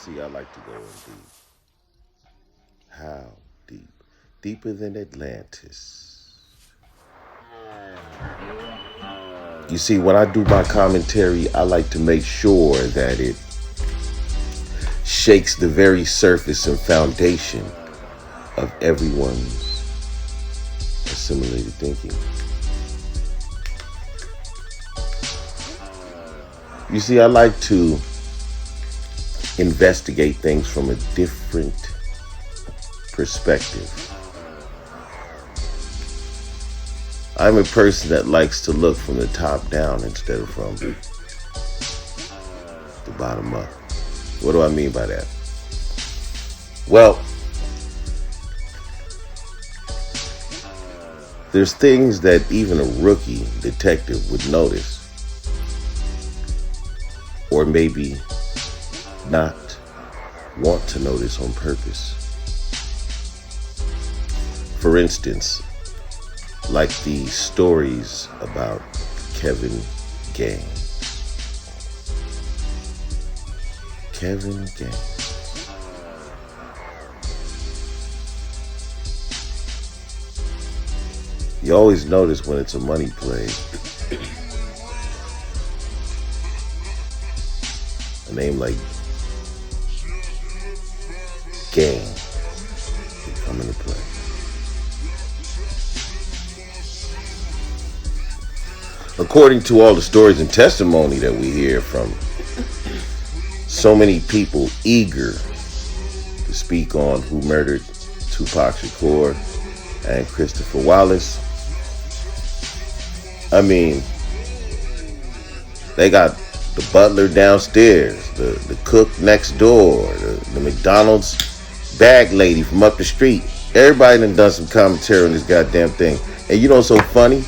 see, I like to go in deep. How deep? Deeper than Atlantis. You see, when I do my commentary, I like to make sure that it shakes the very surface and foundation of everyone's assimilated thinking. You see, I like to investigate things from a different perspective. I'm a person that likes to look from the top down instead of from the bottom up. What do I mean by that? Well, there's things that even a rookie detective would notice, or maybe not want to notice on purpose. For instance, like the stories about Kevin Gaines. Kevin Gaines. You always notice when it's a money play. A name like Gaines would come into play. According to all the stories and testimony that we hear from so many people eager to speak on who murdered Tupac Shakur and Christopher Wallace, I mean, they got the butler downstairs, the cook next door, the McDonald's bag lady from up the street. Everybody done some commentary on this goddamn thing. And you know what's so funny?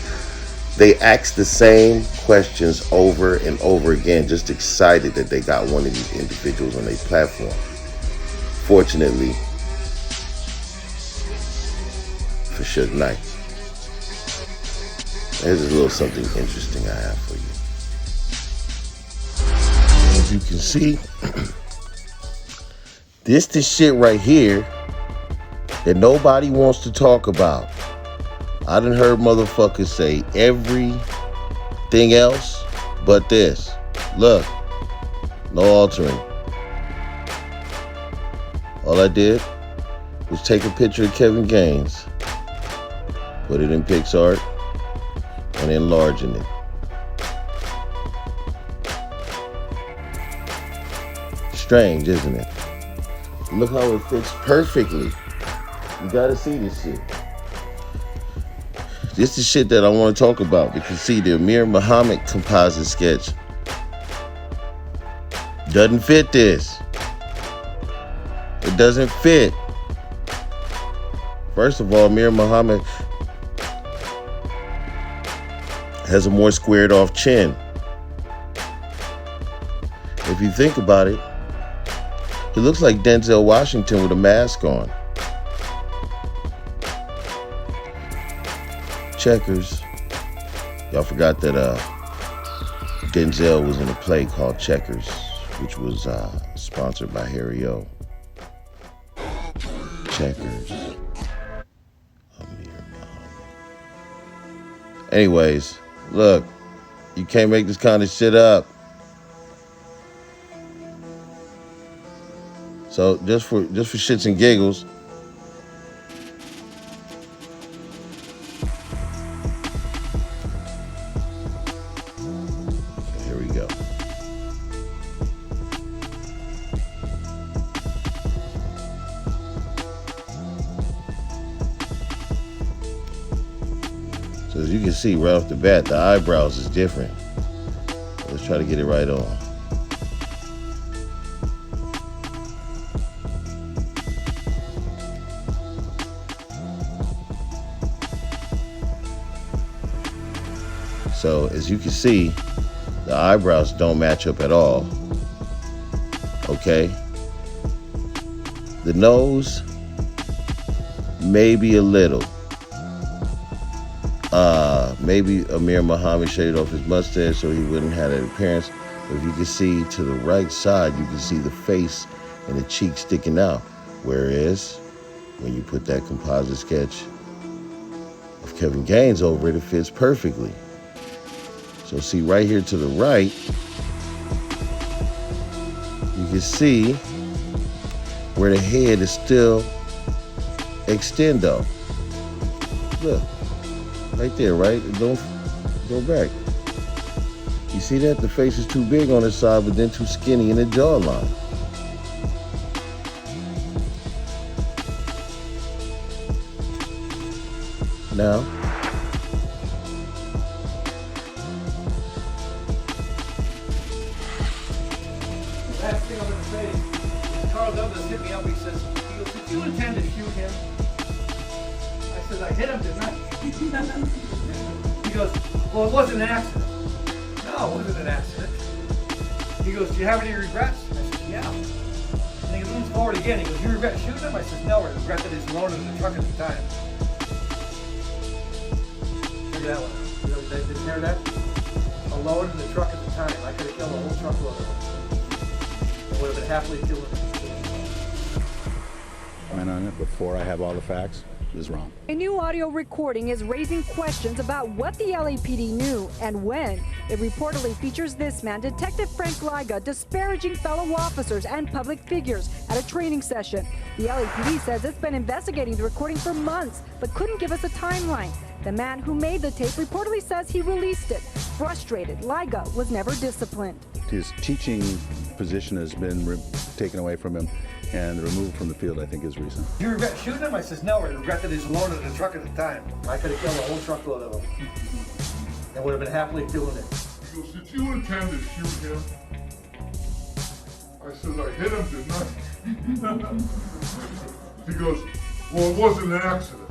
They ask the same questions over and over again, just excited that they got one of these individuals on their platform. Fortunately, for Suge Knight, there's a little something interesting I have for you. As you can see, this the shit right here that nobody wants to talk about. I done heard motherfuckers say everything else but this. Look, no altering. All I did was take a picture of Kevin Gaines, put it in PixArt, and enlarging it. Strange, isn't it? Look how it fits perfectly. You gotta see this shit. This is shit that I want to talk about, because see, the Amir Muhammad composite sketch doesn't fit this. It doesn't fit. First of all, Amir Muhammad has a more squared off chin. If you think about it, he looks like Denzel Washington with a mask on. Checkers. Y'all forgot that Denzel was in a play called Checkers, which was sponsored by Harry O. Checkers. Anyways, look, you can't make this kind of shit up. So just for shits and giggles, here we go. So as you can see right off the bat, the eyebrows is different. Let's try to get it right on. So as you can see, the eyebrows don't match up at all. Okay? The nose, maybe a little. Maybe Amir Muhammad shaved off his mustache so he wouldn't have that appearance. But if you can see to the right side, you can see the face and the cheek sticking out. Whereas when you put that composite sketch of Kevin Gaines over it, it fits perfectly. So see right here to the right, you can see where the head is still extendo. Look, right there, right? Don't go back. You see that? The face is too big on the side, but then too skinny in the jawline. Now, last thing I'm going to say is Carl Douglas hit me up. He goes, did you intend to shoot him? I said, I hit him, didn't I? He goes, well, it wasn't an accident. No, it wasn't an accident. He goes, do you have any regrets? I said, yeah. And he leans forward again. He goes, you regret shooting him? I said, no, I regret that he's alone in the truck at the time. Figure that one out. You didn't hear that? Alone in the truck at the time. I could have killed a whole truckload of them. I would have been happily killing them. Comment on it before I have all the facts is wrong. A new audio recording is raising questions about what the LAPD knew and when. It reportedly features this man, Detective Frank Liga, disparaging fellow officers and public figures at a training session. The LAPD says it's been investigating the recording for months, but couldn't give us a timeline. The man who made the tape reportedly says he released it. Frustrated, Liga was never disciplined. His teaching position has been taken away from him, and the removal from the field, I think, is recent. Do you regret shooting him? I says, no, I regret that he's alone in the truck at the time. I could have killed a whole truckload of them. And would have been happily doing it. He goes, did you intend to shoot him? I said, I hit him, didn't I? He goes, well, it wasn't an accident.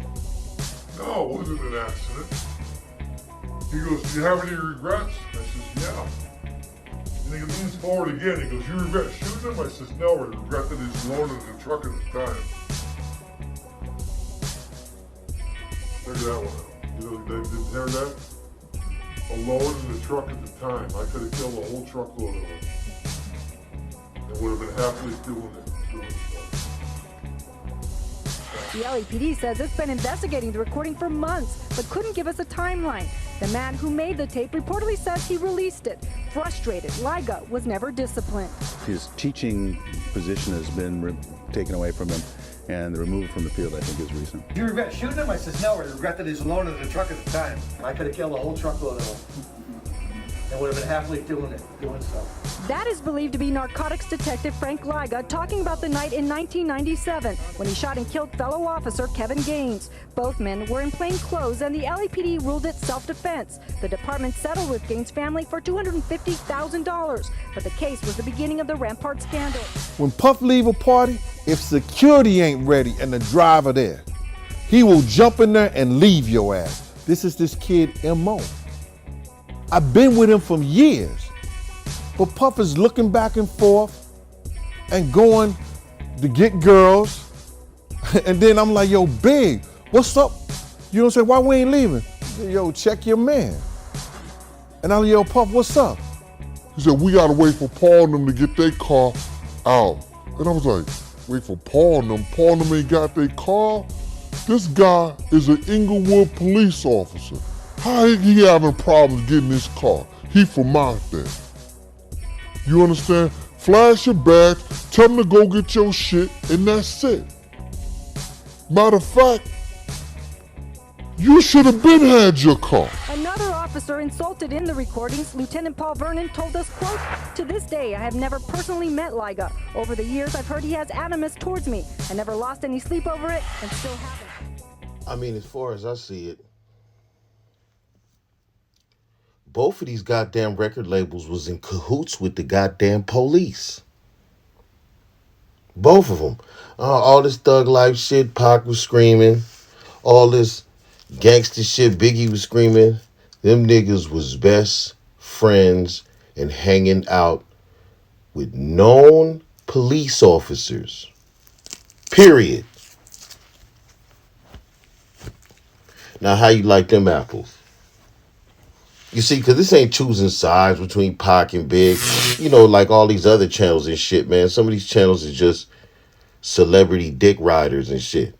No, it wasn't an accident. He goes, do you have any regrets? I says, yeah. And he leans forward again. He goes, you regret shooting him? I says, no, I regret that he's alone in the truck at the time. Figure that one out. You know, they didn't hear that? Alone in the truck at the time. I could have killed a whole truckload of them. And would have been happily doing it. The LAPD says it's been investigating the recording for months, but couldn't give us a timeline. The man who made the tape reportedly says he released it. Frustrated, Liga was never disciplined. His teaching position has been taken away from him, and the removal from the field, I think, is recent. Do you regret shooting him? I says, no, I regret that he's alone in the truck at the time. I could have killed a whole truckload of them. And would have been happily doing so. That is believed to be narcotics detective Frank Liga talking about the night in 1997 when he shot and killed fellow officer Kevin Gaines. Both men were in plain clothes and the LAPD ruled it self-defense. The department settled with Gaines' family for $250,000, but the case was the beginning of the Rampart scandal. When Puff leave a party, if security ain't ready and the driver there, he will jump in there and leave your ass. This is this kid M.O. I've been with him for years, but Puff is looking back and forth and going to get girls. And then I'm like, yo, Big, what's up? You know what I'm saying? Why we ain't leaving? He said, yo, check your man. And I'm like, yo, Puff, what's up? He said, we gotta wait for Paul and them to get their car out. And I was like, wait for Paul and them? Paul and them ain't got their car? This guy is an Inglewood police officer. How he having problems getting his car? He from out there. You understand? Flash your badge, tell him to go get your shit, and that's it. Matter of fact, you should have been had your car. Another officer insulted in the recordings, Lieutenant Paul Vernon, told us, quote, to this day, I have never personally met Liga. Over the years, I've heard he has animus towards me. I never lost any sleep over it and still haven't. I mean, as far as I see it, both of these goddamn record labels was in cahoots with the goddamn police. Both of them. All this thug life shit, Pac was screaming. All this gangster shit, Biggie was screaming. Them niggas was best friends and hanging out with known police officers. Period. Now, how you like them apples? You see, because this ain't choosing sides between Pac and Big. You know, like all these other channels and shit, man. Some of these channels is just celebrity dick riders and shit.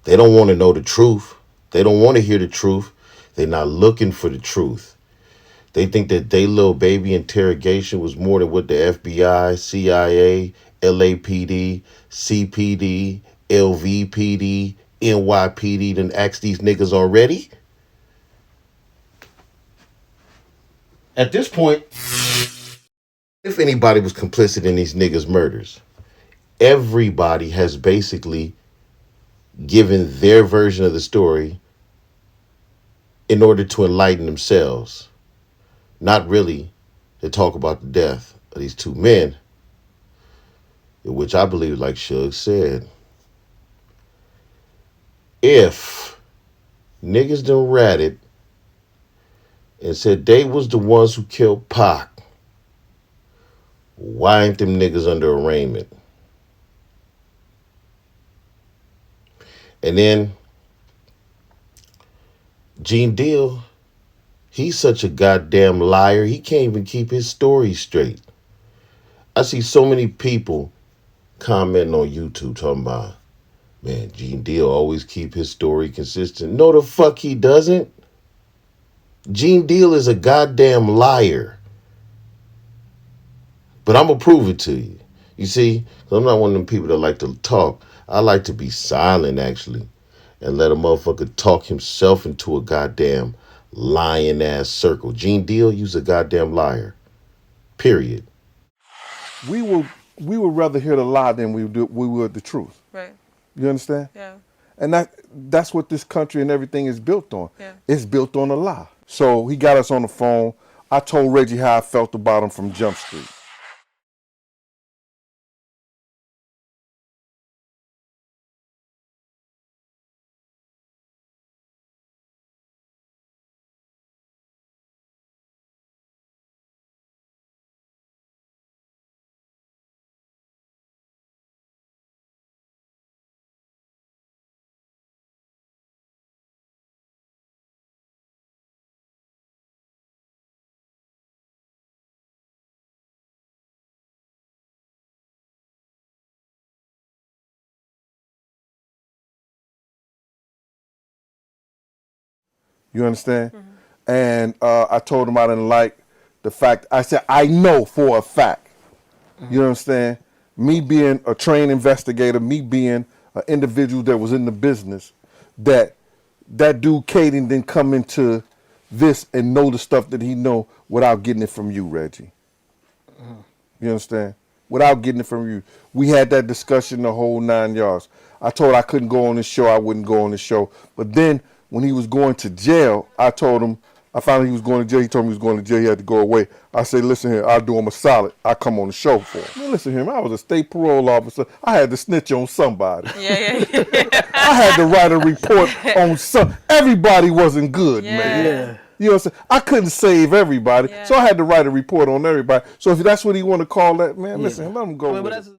They don't want to know the truth. They don't want to hear the truth. They're not looking for the truth. They think that they little baby interrogation was more than what the FBI, CIA, LAPD, CPD, LVPD, NYPD done asked these niggas already. At this point, if anybody was complicit in these niggas' murders, everybody has basically given their version of the story in order to enlighten themselves. Not really to talk about the death of these two men, which I believe, like Suge said, if niggas done ratted and said they was the ones who killed Pac, why ain't them niggas under arraignment? And then Gene Deal, he's such a goddamn liar, he can't even keep his story straight. I see so many people commenting on YouTube talking about, man, Gene Deal always keep his story consistent. No, the fuck he doesn't. Gene Deal is a goddamn liar. But I'm going to prove it to you. You see, 'cause I'm not one of them people that like to talk. I like to be silent, actually, and let a motherfucker talk himself into a goddamn lying-ass circle. Gene Deal, you's a goddamn liar. Period. We would rather hear the lie than we would the truth. Right. You understand? Yeah. And that's what this country and everything is built on. Yeah. It's built on a lie. So he got us on the phone. I told Reggie how I felt about him from Jump Street. You understand? Mm-hmm. And I told him I didn't like the fact. I said, I know for a fact. Mm-hmm. You understand? Me being a trained investigator, me being an individual that was in the business, that dude Caden didn't come into this and know the stuff that he know without getting it from you, Reggie. Mm-hmm. You understand? Without getting it from you. We had that discussion the whole 9 yards. I told I couldn't go on the show, I wouldn't go on the show. But then when he was going to jail, I told him, I found out he was going to jail. He told me he was going to jail. He had to go away. I said, listen here, I'll do him a solid. I'll come on the show for him. Man, listen here, I was a state parole officer. I had to snitch on somebody. Yeah. I had to write a report on some. Everybody wasn't good, man. Yeah. You know what I'm saying? I couldn't save everybody, Yeah. so I had to write a report on everybody. So if that's what he want to call that, man, listen, let him go with it.